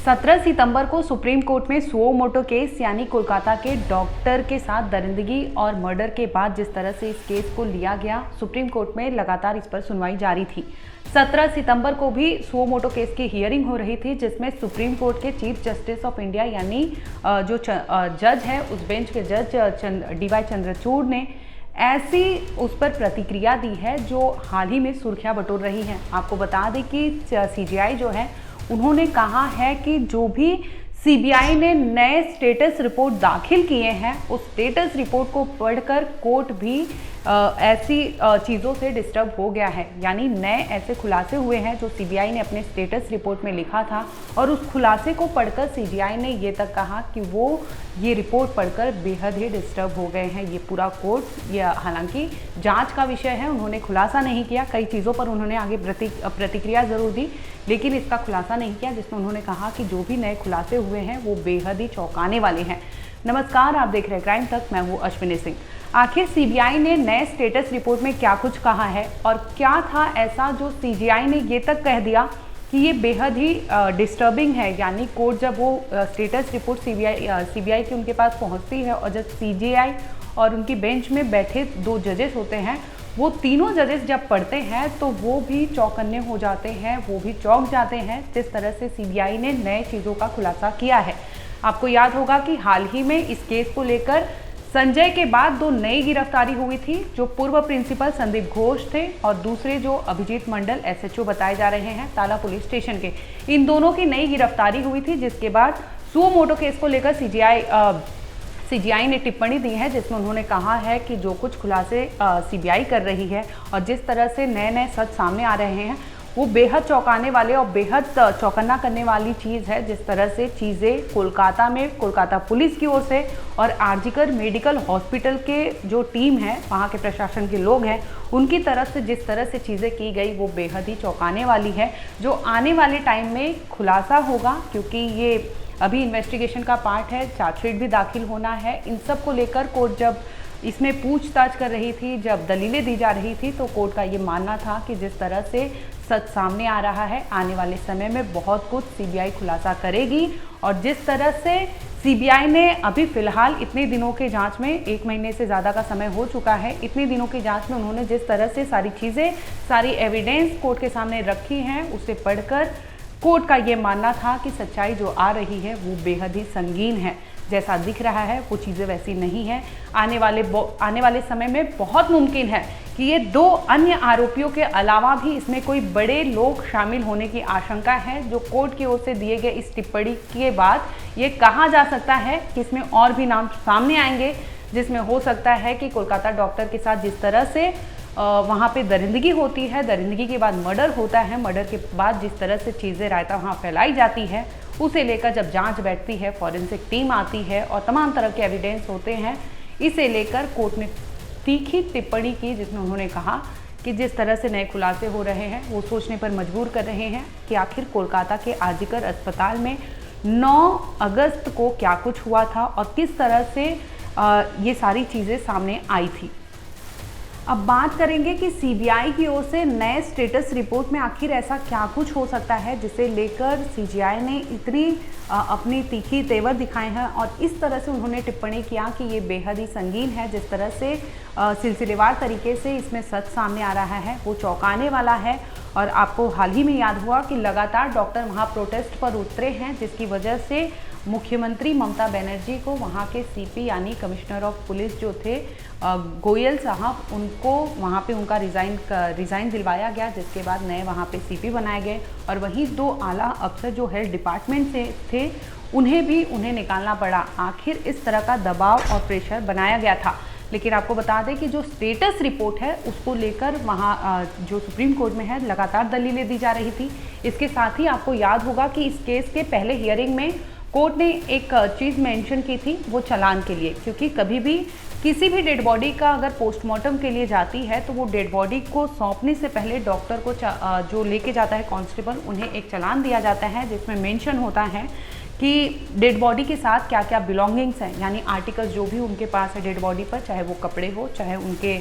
17 सितंबर को supreme court में suo motu case यानी कोलकाता के डॉक्टर के साथ दरिंदगी और मर्डर के बाद जिस तरह से इस केस को लिया गया, सुप्रीम कोर्ट में लगातार इस पर सुनवाई जारी थी। 17 सितंबर को भी सुओ मोटो केस की हियरिंग हो रही थी, जिसमें सुप्रीम कोर्ट के चीफ जस्टिस ऑफ इंडिया यानी जो जज है, उस बेंच के जज DY चंद्रचूड़ ने ऐसी उस पर प्रतिक्रिया दी है जो हाल ही में सुर्खियां बटोर रही हैं। आपको बता दें कि CGI जो है, उन्होंने कहा है कि जो भी CBI ने नए स्टेटस रिपोर्ट दाखिल किए हैं, उस स्टेटस रिपोर्ट को पढ़कर कोर्ट भी ऐसी चीज़ों से डिस्टर्ब हो गया है। यानी नए ऐसे खुलासे हुए हैं जो CBI ने अपने स्टेटस रिपोर्ट में लिखा था, और उस खुलासे को पढ़कर CGI ने ये तक कहा कि वो ये रिपोर्ट पढ़कर बेहद ही डिस्टर्ब हो गए हैं। ये पूरा कोर्ट, ये हालांकि जांच का विषय है, उन्होंने खुलासा नहीं किया। कई चीज़ों पर उन्होंने आगे प्रतिक्रिया ज़रूर दी, लेकिन इसका खुलासा नहीं किया, जिसमें उन्होंने कहा कि जो भी नए खुलासे हुए हैं वो बेहद ही चौंकाने वाले हैं। नमस्कार, आप देख रहे हैं क्राइम तक, मैं हूँ अश्विनी सिंह। आखिर CBI ने नए स्टेटस रिपोर्ट में क्या कुछ कहा है, और क्या था ऐसा जो CGI ने ये तक कह दिया कि ये बेहद ही डिस्टर्बिंग है। यानी कोर्ट जब वो स्टेटस रिपोर्ट CBI की उनके पास पहुंचती है, और जब CGI और उनकी बेंच में बैठे 2 जजेस होते हैं, वो तीनों जजेस जब पढ़ते हैं तो वो भी चौकन्ने हो जाते हैं, वो भी चौंक जाते हैं, जिस तरह से CBI ने नए चीज़ों का खुलासा किया है। आपको याद होगा कि हाल ही में इस केस को लेकर संजय के बाद 2 नई गिरफ्तारी हुई थी, जो पूर्व प्रिंसिपल संदीप घोष थे और दूसरे जो अभिजीत मंडल SHO बताए जा रहे हैं ताला पुलिस स्टेशन के। इन दोनों की नई गिरफ्तारी हुई थी, जिसके बाद सुओ मोटो केस को लेकर CGI ने टिप्पणी दी है, जिसमें उन्होंने कहा है कि जो कुछ खुलासे CBI कर रही है और जिस तरह से नए नए सच सामने आ रहे हैं, वो बेहद चौंकाने वाले और बेहद चौकन्ना करने वाली चीज़ है। जिस तरह से चीज़ें कोलकाता में कोलकाता पुलिस की ओर से और आरजीकर मेडिकल हॉस्पिटल के जो टीम है, वहाँ के प्रशासन के लोग हैं, उनकी तरफ से जिस तरह से चीज़ें की गई, वो बेहद ही चौंकाने वाली है। जो आने वाले टाइम में खुलासा होगा, क्योंकि ये अभी इन्वेस्टिगेशन का पार्ट है, चार्जशीट भी दाखिल होना है। इन सब को लेकर कोर्ट जब इसमें पूछताछ कर रही थी, जब दलीलें दी जा रही थी, तो कोर्ट का ये मानना था कि जिस तरह से सच सामने आ रहा है, आने वाले समय में बहुत कुछ CBI खुलासा करेगी। और जिस तरह से CBI ने अभी फिलहाल इतने दिनों के जांच में, 1 महीने से ज़्यादा का समय हो चुका है, इतने दिनों की जांच में उन्होंने जिस तरह से सारी चीज़ें, सारी एविडेंस कोर्ट के सामने रखी हैं, उसे पढ़कर कोर्ट का ये मानना था कि सच्चाई जो आ रही है वो बेहद ही संगीन है। जैसा दिख रहा है वो चीज़ें वैसी नहीं है। आने वाले समय में बहुत मुमकिन है कि ये 2 अन्य आरोपियों के अलावा भी इसमें कोई बड़े लोग शामिल होने की आशंका है। जो कोर्ट की ओर से दिए गए इस टिप्पणी के बाद ये कहा जा सकता है कि इसमें और भी नाम सामने आएंगे, जिसमें हो सकता है कि कोलकाता डॉक्टर के साथ जिस तरह से वहाँ पे दरिंदगी होती है, दरिंदगी के बाद मर्डर होता है, मर्डर के बाद जिस तरह से चीज़ें रायता वहाँ फैलाई जाती है, उसे लेकर जब जांच बैठती है, फॉरेंसिक टीम आती है और तमाम तरह के एविडेंस होते हैं, इसे लेकर कोर्ट ने तीखी टिप्पणी की, जिसमें उन्होंने कहा कि जिस तरह से नए खुलासे हो रहे हैं वो सोचने पर मजबूर कर रहे हैं कि आखिर कोलकाता के आरजीकर अस्पताल में 9 अगस्त को क्या कुछ हुआ था और किस तरह से ये सारी चीज़ें सामने आई थी। अब बात करेंगे कि CBI की ओर से नए स्टेटस रिपोर्ट में आखिर ऐसा क्या कुछ हो सकता है जिसे लेकर CGI ने इतनी अपनी तीखी तेवर दिखाए हैं, और इस तरह से उन्होंने टिप्पणी किया कि ये बेहद ही संगीन है। जिस तरह से सिलसिलेवार तरीके से इसमें सच सामने आ रहा है वो चौंकाने वाला है। और आपको हाल ही में याद हुआ कि लगातार डॉक्टर वहाँ प्रोटेस्ट पर उतरे हैं, जिसकी वजह से मुख्यमंत्री ममता बनर्जी को वहाँ के CP यानी कमिश्नर ऑफ पुलिस जो थे गोयल साहब, उनको वहाँ पे उनका रिज़ाइन दिलवाया गया, जिसके बाद नए वहाँ पे CP बनाए गए। और वहीं 2 आला अफसर जो हेल्थ डिपार्टमेंट से थे, उन्हें निकालना पड़ा। आखिर इस तरह का दबाव और प्रेशर बनाया गया था। लेकिन आपको बता दें कि जो स्टेटस रिपोर्ट है उसको लेकर वहाँ जो सुप्रीम कोर्ट में है, लगातार दलीलें दी जा रही थी। इसके साथ ही आपको याद होगा कि इस केस के पहले हियरिंग में कोर्ट ने एक चीज़ मेंशन की थी, वो चालान के लिए, क्योंकि कभी भी किसी भी डेड बॉडी का अगर पोस्टमार्टम के लिए जाती है तो वो डेड बॉडी को सौंपने से पहले डॉक्टर को जो लेके जाता है कांस्टेबल, उन्हें एक चालान दिया जाता है, जिसमें मेंशन होता है कि डेड बॉडी के साथ क्या क्या बिलोंगिंग्स हैं, यानी आर्टिकल्स जो भी उनके पास है डेड बॉडी पर, चाहे वो कपड़े हो, चाहे उनके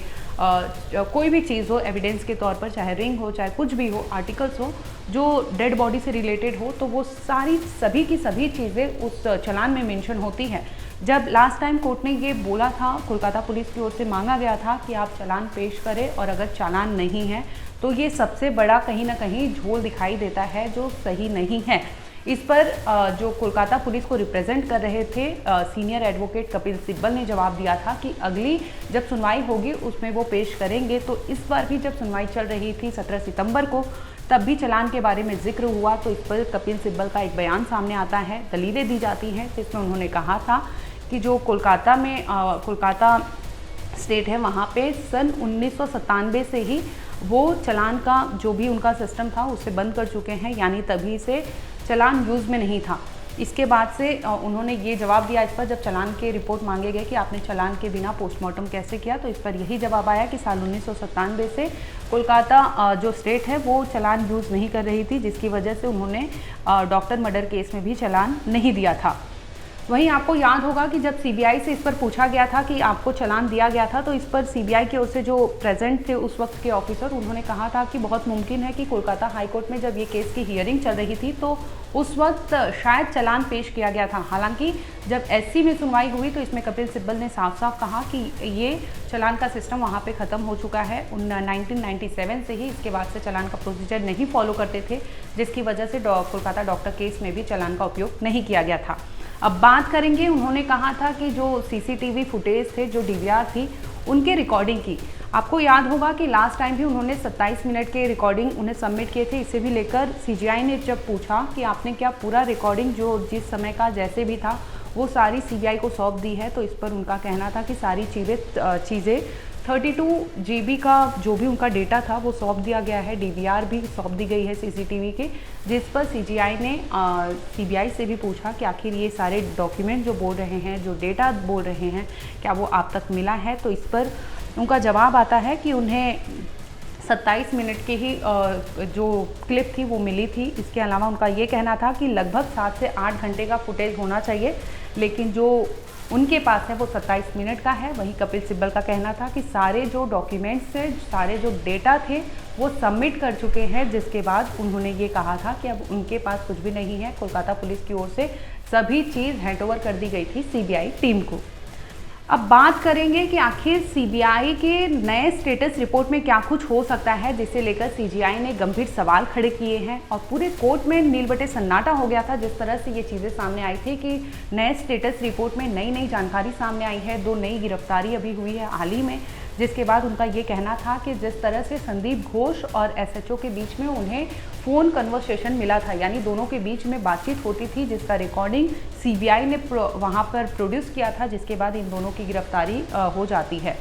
कोई भी चीज़ हो एविडेंस के तौर पर, चाहे रिंग हो, चाहे कुछ भी हो, आर्टिकल्स हो जो डेड बॉडी से रिलेटेड हो, तो वो सारी सभी की सभी चीज़ें उस चलान में मेंशन होती है। जब लास्ट टाइम कोर्ट ने ये बोला था, कोलकाता पुलिस की ओर से मांगा गया था कि आप चालान पेश करें, और अगर चालान नहीं है तो ये सबसे बड़ा कहीं ना कहीं झोल दिखाई देता है जो सही नहीं है। इस पर जो कोलकाता पुलिस को रिप्रेजेंट कर रहे थे सीनियर एडवोकेट कपिल सिब्बल ने जवाब दिया था कि अगली जब सुनवाई होगी उसमें वो पेश करेंगे। तो इस बार भी जब सुनवाई चल रही थी 17 सितंबर को, तब भी चालान के बारे में जिक्र हुआ। तो इस पर कपिल सिब्बल का एक बयान सामने आता है, दलीलें दी जाती हैं, जिसमें उन्होंने कहा था कि जो कोलकाता स्टेट है वहाँ पे सन 1997 से ही वो चालान का जो भी उनका सिस्टम था उसे बंद कर चुके हैं, यानी तभी से चालान यूज़ में नहीं था। इसके बाद से उन्होंने ये जवाब दिया इस पर, जब चालान के रिपोर्ट मांगे गए कि आपने चालान के बिना पोस्टमार्टम कैसे किया, तो इस पर यही जवाब आया कि साल 1997 से कोलकाता जो स्टेट है वो चालान यूज़ नहीं कर रही थी, जिसकी वजह से उन्होंने डॉक्टर मर्डर केस में भी चालान नहीं दिया था। वहीं आपको याद होगा कि जब सीबीआई से इस पर पूछा गया था कि आपको चालान दिया गया था, तो इस पर सीबीआई की ओर से जो प्रेजेंट थे उस वक्त के ऑफिसर, उन्होंने कहा था कि बहुत मुमकिन है कि कोलकाता हाई कोर्ट में जब ये केस की हियरिंग चल रही थी तो उस वक्त शायद चालान पेश किया गया था। हालांकि जब एससी में सुनवाई हुई तो इसमें कपिल सिब्बल ने साफ साफ कहा कि ये चालान का सिस्टम वहाँ पे ख़त्म हो चुका है 1997 से ही। इसके बाद से चालान का प्रोसीजर नहीं फॉलो करते थे, जिसकी वजह से कोलकाता डॉक्टर केस में भी चालान का उपयोग नहीं किया गया था। अब बात करेंगे, उन्होंने कहा था कि जो सीसीटीवी फुटेज थे, जो डीवीआर थी, उनके रिकॉर्डिंग की। आपको याद होगा कि लास्ट टाइम भी उन्होंने 27 मिनट के रिकॉर्डिंग उन्हें सबमिट किए थे। इसे भी लेकर सीजीआई ने जब पूछा कि आपने क्या पूरा रिकॉर्डिंग जो जिस समय का जैसे भी था वो सारी सीबीआई को सौंप दी है, तो इस पर उनका कहना था कि सारी चीज़ें 32 GB का जो भी उनका डेटा था वो सौंप दिया गया है, डीवीआर भी सौंप दी गई है सीसीटीवी के। जिस पर सीजीआई ने सीबीआई से भी पूछा कि आखिर ये सारे डॉक्यूमेंट जो बोल रहे हैं, जो डेटा बोल रहे हैं, क्या वो आप तक मिला है। तो इस पर उनका जवाब आता है कि उन्हें 27 मिनट की ही जो क्लिप थी वो मिली थी। इसके अलावा उनका ये कहना था कि लगभग 7 से 8 घंटे का फुटेज होना चाहिए, लेकिन जो उनके पास है वो 27 मिनट का है। वहीं कपिल सिब्बल का कहना था कि सारे जो डॉक्यूमेंट्स थे, सारे जो डेटा थे वो सबमिट कर चुके हैं, जिसके बाद उन्होंने ये कहा था कि अब उनके पास कुछ भी नहीं है। कोलकाता पुलिस की ओर से सभी चीज़ हैंडओवर कर दी गई थी सीबीआई टीम को। अब बात करेंगे कि आखिर सीबीआई के नए स्टेटस रिपोर्ट में क्या कुछ हो सकता है, जिसे लेकर सीजीआई ने गंभीर सवाल खड़े किए हैं और पूरे कोर्ट में नीलबटे सन्नाटा हो गया था। जिस तरह से ये चीज़ें सामने आई थी कि नए स्टेटस रिपोर्ट में नई नई जानकारी सामने आई है, 2 नई गिरफ्तारी अभी हुई है हाल ही में, जिसके बाद उनका ये कहना था कि जिस तरह से संदीप घोष और एसएचओ के बीच में उन्हें फ़ोन कन्वर्सेशन मिला था, यानी दोनों के बीच में बातचीत होती थी, जिसका रिकॉर्डिंग सीबीआई ने वहाँ पर प्रोड्यूस किया था, जिसके बाद इन दोनों की गिरफ्तारी हो जाती है।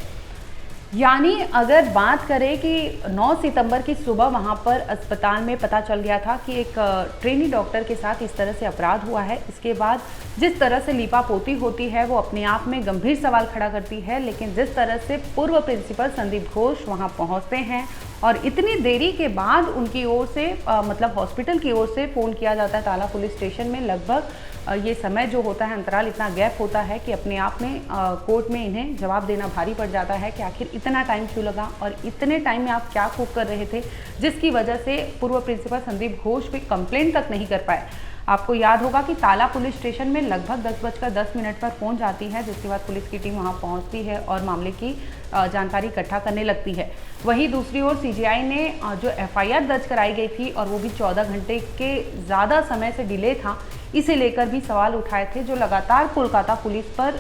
यानी अगर बात करें कि 9 सितंबर की सुबह वहाँ पर अस्पताल में पता चल गया था कि एक ट्रेनी डॉक्टर के साथ इस तरह से अपराध हुआ है, इसके बाद जिस तरह से लीपापोती होती है वो अपने आप में गंभीर सवाल खड़ा करती है। लेकिन जिस तरह से पूर्व प्रिंसिपल संदीप घोष वहाँ पहुँचते हैं और इतनी देरी के बाद उनकी ओर से मतलब हॉस्पिटल की ओर से फ़ोन किया जाता है ताला पुलिस स्टेशन में, लगभग ये समय जो होता है, अंतराल इतना गैप होता है कि अपने आप में कोर्ट में इन्हें जवाब देना भारी पड़ जाता है कि आखिर इतना टाइम क्यों लगा और इतने टाइम में आप क्या कुक कर रहे थे, जिसकी वजह से पूर्व प्रिंसिपल संदीप घोष भी कंप्लेंट तक नहीं कर पाए। आपको याद होगा कि ताला पुलिस स्टेशन में लगभग 10:10 पर फ़ोन जाती है, जिसके बाद पुलिस की टीम वहां पहुंचती है और मामले की जानकारी इकट्ठा करने लगती है। वहीं दूसरी ओर सीजीआई ने जो एफआईआर दर्ज कराई गई थी और वो भी 14 घंटे के ज़्यादा समय से डिले था, इसे लेकर भी सवाल उठाए थे, जो लगातार कोलकाता पुलिस पर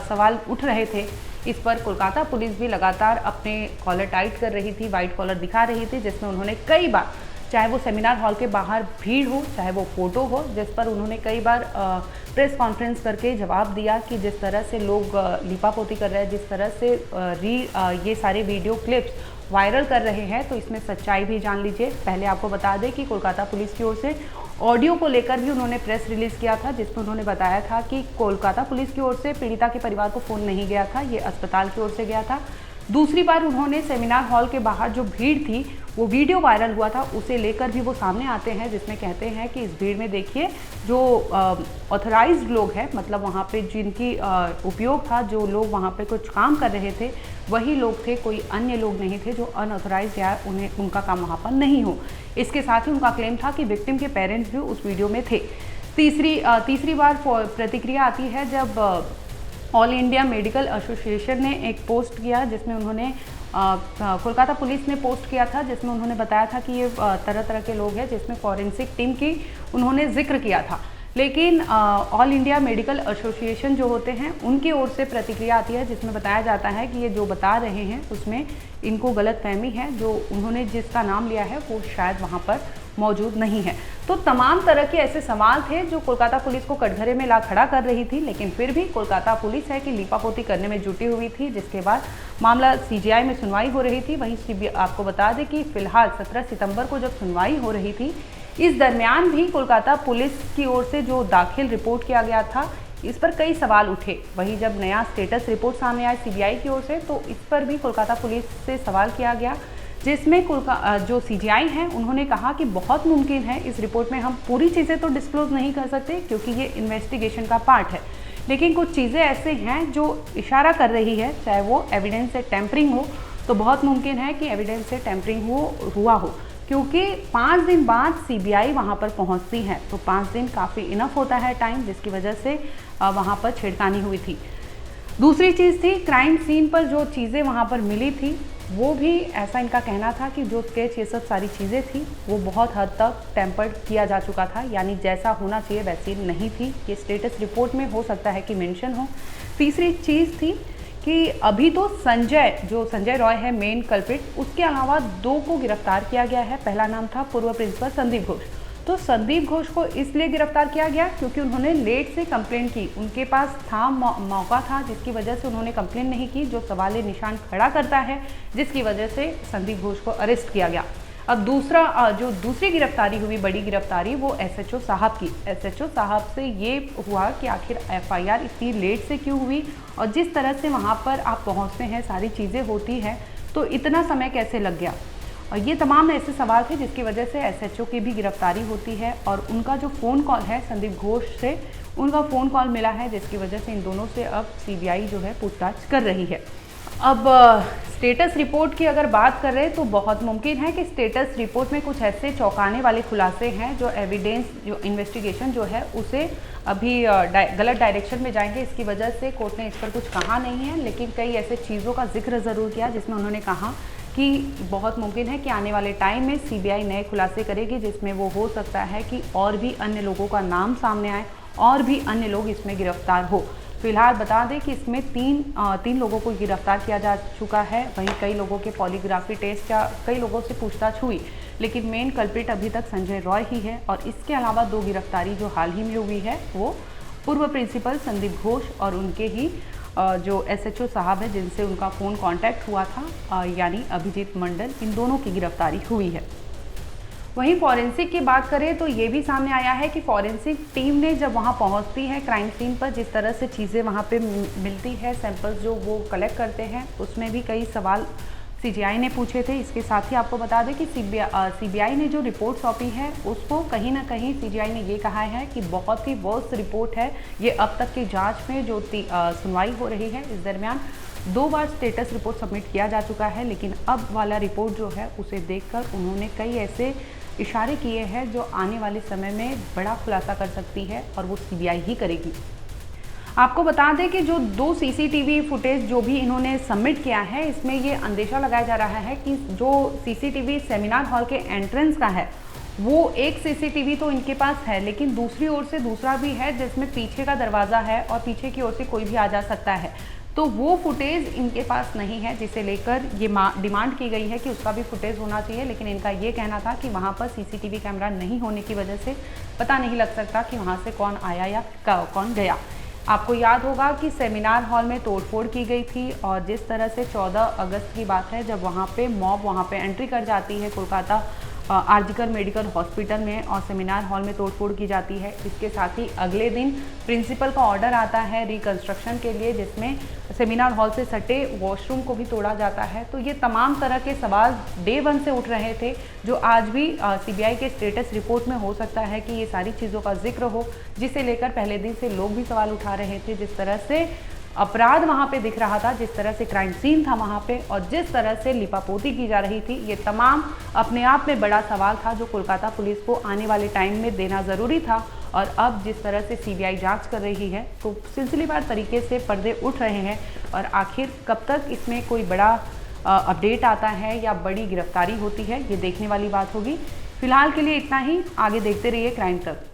सवाल उठ रहे थे। इस पर कोलकाता पुलिस भी लगातार अपने कॉलर टाइट कर रही थी, वाइट कॉलर दिखा रही थी, जिसमें उन्होंने कई बार, चाहे वो सेमिनार हॉल के बाहर भीड़ हो, चाहे वो फोटो हो, जिस पर उन्होंने कई बार प्रेस कॉन्फ्रेंस करके जवाब दिया कि जिस तरह से लोग लिपापोती कर रहे हैं, जिस तरह से ये सारे वीडियो क्लिप्स वायरल कर रहे हैं, तो इसमें सच्चाई भी जान लीजिए। पहले आपको बता दें कि कोलकाता पुलिस की ओर से ऑडियो को लेकर भी उन्होंने प्रेस रिलीज़ किया था, जिसमें उन्होंने बताया था कि कोलकाता पुलिस की ओर से पीड़िता के परिवार को फ़ोन नहीं गया था, ये अस्पताल की ओर से गया था। दूसरी बार उन्होंने सेमिनार हॉल के बाहर जो भीड़ थी वो वीडियो वायरल हुआ था उसे लेकर भी वो सामने आते हैं, जिसमें कहते हैं कि इस भीड़ में देखिए जो ऑथराइज्ड लोग हैं, मतलब वहाँ पे जिनकी उपयोग था, जो लोग वहाँ पे कुछ काम कर रहे थे वही लोग थे, कोई अन्य लोग नहीं थे जो अनऑथराइज्ड या उनका काम वहाँ पर नहीं हो। इसके साथ ही उनका क्लेम था कि विक्टिम के पेरेंट्स भी उस वीडियो में थे। तीसरी बार प्रतिक्रिया आती है जब ऑल इंडिया मेडिकल एसोसिएशन ने एक पोस्ट किया, जिसमें उन्होंने कोलकाता पुलिस ने पोस्ट किया था, जिसमें उन्होंने बताया था कि ये तरह तरह के लोग हैं, जिसमें फॉरेंसिक टीम की उन्होंने जिक्र किया था। लेकिन ऑल इंडिया मेडिकल एसोसिएशन जो होते हैं उनकी ओर से प्रतिक्रिया आती है, जिसमें बताया जाता है कि ये जो बता रहे हैं उसमें इनको गलतफहमी है, जो उन्होंने जिसका नाम लिया है वो शायद वहाँ पर मौजूद नहीं है। तो तमाम तरह के ऐसे सवाल थे जो कोलकाता पुलिस को कटघरे में ला खड़ा कर रही थी, लेकिन फिर भी कोलकाता पुलिस है कि लीपापोती करने में जुटी हुई थी, जिसके बाद मामला सीजीआई में सुनवाई हो रही थी। वहीं आपको बता दें कि फिलहाल 17 सितंबर को जब सुनवाई हो रही थी, इस दरमियान भी कोलकाता पुलिस की ओर से जो दाखिल रिपोर्ट किया गया था, इस पर कई सवाल उठे। वहीं जब नया स्टेटस रिपोर्ट सामने आया सीबीआई की ओर से, तो इस पर भी कोलकाता पुलिस से सवाल किया गया, जिसमें जो सीजीआई हैं उन्होंने कहा कि बहुत मुमकिन है, इस रिपोर्ट में हम पूरी चीज़ें तो डिस्क्लोज नहीं कर सकते क्योंकि ये इन्वेस्टिगेशन का पार्ट है, लेकिन कुछ चीज़ें ऐसे हैं जो इशारा कर रही है, चाहे वो एविडेंस से टेम्परिंग हो, तो बहुत मुमकिन है कि एविडेंस से टेम्परिंग हुआ हो, क्योंकि 5 दिन बाद सीबीआई वहाँ पर पहुँचती है, तो 5 दिन काफ़ी इनफ होता है टाइम, जिसकी वजह से वहाँ पर छेड़खानी हुई थी। दूसरी चीज़ थी क्राइम सीन पर जो चीज़ें वहाँ पर मिली थी, वो भी ऐसा इनका कहना था कि जो स्केच ये सब सारी चीज़ें थी वो बहुत हद तक टेम्पर्ड किया जा चुका था, यानी जैसा होना चाहिए वैसी नहीं थी। ये स्टेटस रिपोर्ट में हो सकता है कि मेंशन हो। तीसरी चीज़ थी कि अभी तो संजय रॉय है मेन कल्प्रिट, उसके अलावा 2 को गिरफ्तार किया गया है। पहला नाम था पूर्व प्रिंसिपल संदीप घोष। तो संदीप घोष को इसलिए गिरफ्तार किया गया क्योंकि उन्होंने लेट से कंप्लेंट की, उनके पास था मौका था, जिसकी वजह से उन्होंने कंप्लेंट नहीं की, जो सवाल निशान खड़ा करता है, जिसकी वजह से संदीप घोष को अरेस्ट किया गया। अब दूसरी गिरफ्तारी हुई, बड़ी गिरफ्तारी, वो एसएचओ साहब की। एसएचओ साहब से ये हुआ कि आखिर एफआईआर इतनी लेट से क्यों हुई, और जिस तरह से वहाँ पर आप पहुँचते हैं, सारी चीज़ें होती हैं, तो इतना समय कैसे लग गया। और ये तमाम ऐसे सवाल थे जिसकी वजह से एसएचओ की भी गिरफ्तारी होती है, और उनका जो फ़ोन कॉल है संदीप घोष से, उनका फ़ोन कॉल मिला है, जिसकी वजह से इन दोनों से अब सीबीआई जो है पूछताछ कर रही है। अब स्टेटस रिपोर्ट की अगर बात कर रहे हैं तो बहुत मुमकिन है कि स्टेटस रिपोर्ट में कुछ ऐसे चौंकाने वाले खुलासे हैं जो एविडेंस, जो इन्वेस्टिगेशन जो है उसे अभी गलत डायरेक्शन में जाएंगे। इसकी वजह से कोर्ट ने इस पर कुछ कहा नहीं है, लेकिन कई ऐसे चीज़ों का जिक्र ज़रूर किया जिसमें उन्होंने कहा कि बहुत मुमकिन है कि आने वाले टाइम में सीबीआई नए खुलासे करेगी, जिसमें वो हो सकता है कि और भी अन्य लोगों का नाम सामने आए और भी अन्य लोग इसमें गिरफ्तार हो। फिलहाल बता दें कि इसमें तीन लोगों को गिरफ्तार किया जा चुका है। वहीं कई लोगों के पॉलीग्राफी टेस्ट या कई लोगों से पूछताछ हुई, लेकिन मेन कल्प्रिट अभी तक संजय रॉय ही है। और इसके अलावा 2 गिरफ्तारी जो हाल ही में हुई है वो पूर्व प्रिंसिपल संदीप घोष और उनके ही जो एसएचओ साहब है जिनसे उनका फ़ोन कांटेक्ट हुआ था, यानी अभिजीत मंडल, इन दोनों की गिरफ्तारी हुई है। वहीं फॉरेंसिक की बात करें तो ये भी सामने आया है कि फॉरेंसिक टीम ने जब वहाँ पहुँचती है क्राइम सीन पर, जिस तरह से चीज़ें वहाँ पे मिलती है, सैंपल्स जो वो कलेक्ट करते हैं, उसमें भी कई सवाल सीजीआई ने पूछे थे। इसके साथ ही आपको बता दें कि सीबीआई ने जो रिपोर्ट सौंपी है उसको कहीं ना कहीं सीजीआई ने ये कहा है कि बहुत ही वर्स्ट रिपोर्ट है ये अब तक की जांच में जो सुनवाई हो रही है। इस दरमियान 2 बार स्टेटस रिपोर्ट सबमिट किया जा चुका है, लेकिन अब वाला रिपोर्ट जो है उसे देखकर उन्होंने कई ऐसे इशारे किए हैं जो आने वाले समय में बड़ा खुलासा कर सकती है, और वो सीबीआई ही करेगी। आपको बता दें कि जो 2 सीसीटीवी फुटेज जो भी इन्होंने सबमिट किया है, इसमें ये अंदेशा लगाया जा रहा है कि जो सीसीटीवी सेमिनार हॉल के एंट्रेंस का है, वो एक सीसीटीवी तो इनके पास है, लेकिन दूसरी ओर से दूसरा भी है जिसमें पीछे का दरवाज़ा है और पीछे की ओर से कोई भी आ जा सकता है। तो वो फुटेज इनके पास नहीं है, जिसे लेकर ये डिमांड की गई है कि उसका भी फुटेज होना चाहिए, लेकिन इनका ये कहना था कि वहाँ पर सीसीटीवी कैमरा नहीं होने की वजह से पता नहीं लग सकता कि वहाँ से कौन आया या कौन गया। आपको याद होगा कि सेमिनार हॉल में तोड़फोड़ की गई थी, और जिस तरह से 14 अगस्त की बात है जब वहाँ पे मॉब वहाँ पे एंट्री कर जाती है कोलकाता आरजीकर मेडिकल हॉस्पिटल में और सेमिनार हॉल में तोड़फोड़ की जाती है। इसके साथ ही अगले दिन प्रिंसिपल का ऑर्डर आता है रिकंस्ट्रक्शन के लिए, जिसमें सेमिनार हॉल से सटे वॉशरूम को भी तोड़ा जाता है। तो ये तमाम तरह के सवाल डे 1 से उठ रहे थे, जो आज भी सीबीआई के स्टेटस रिपोर्ट में हो सकता है कि ये सारी चीज़ों का जिक्र हो, जिसे लेकर पहले दिन से लोग भी सवाल उठा रहे थे। जिस तरह से अपराध वहाँ पे दिख रहा था, जिस तरह से क्राइम सीन था वहाँ पे, और जिस तरह से लिपापोती की जा रही थी, ये तमाम अपने आप में बड़ा सवाल था जो कोलकाता पुलिस को आने वाले टाइम में देना ज़रूरी था। और अब जिस तरह से सीबीआई जांच कर रही है, तो सिलसिलेवार तरीके से पर्दे उठ रहे हैं और आखिर कब तक इसमें कोई बड़ा अपडेट आता है या बड़ी गिरफ्तारी होती है, ये देखने वाली बात होगी। फिलहाल के लिए इतना ही, आगे देखते रहिए क्राइम तक।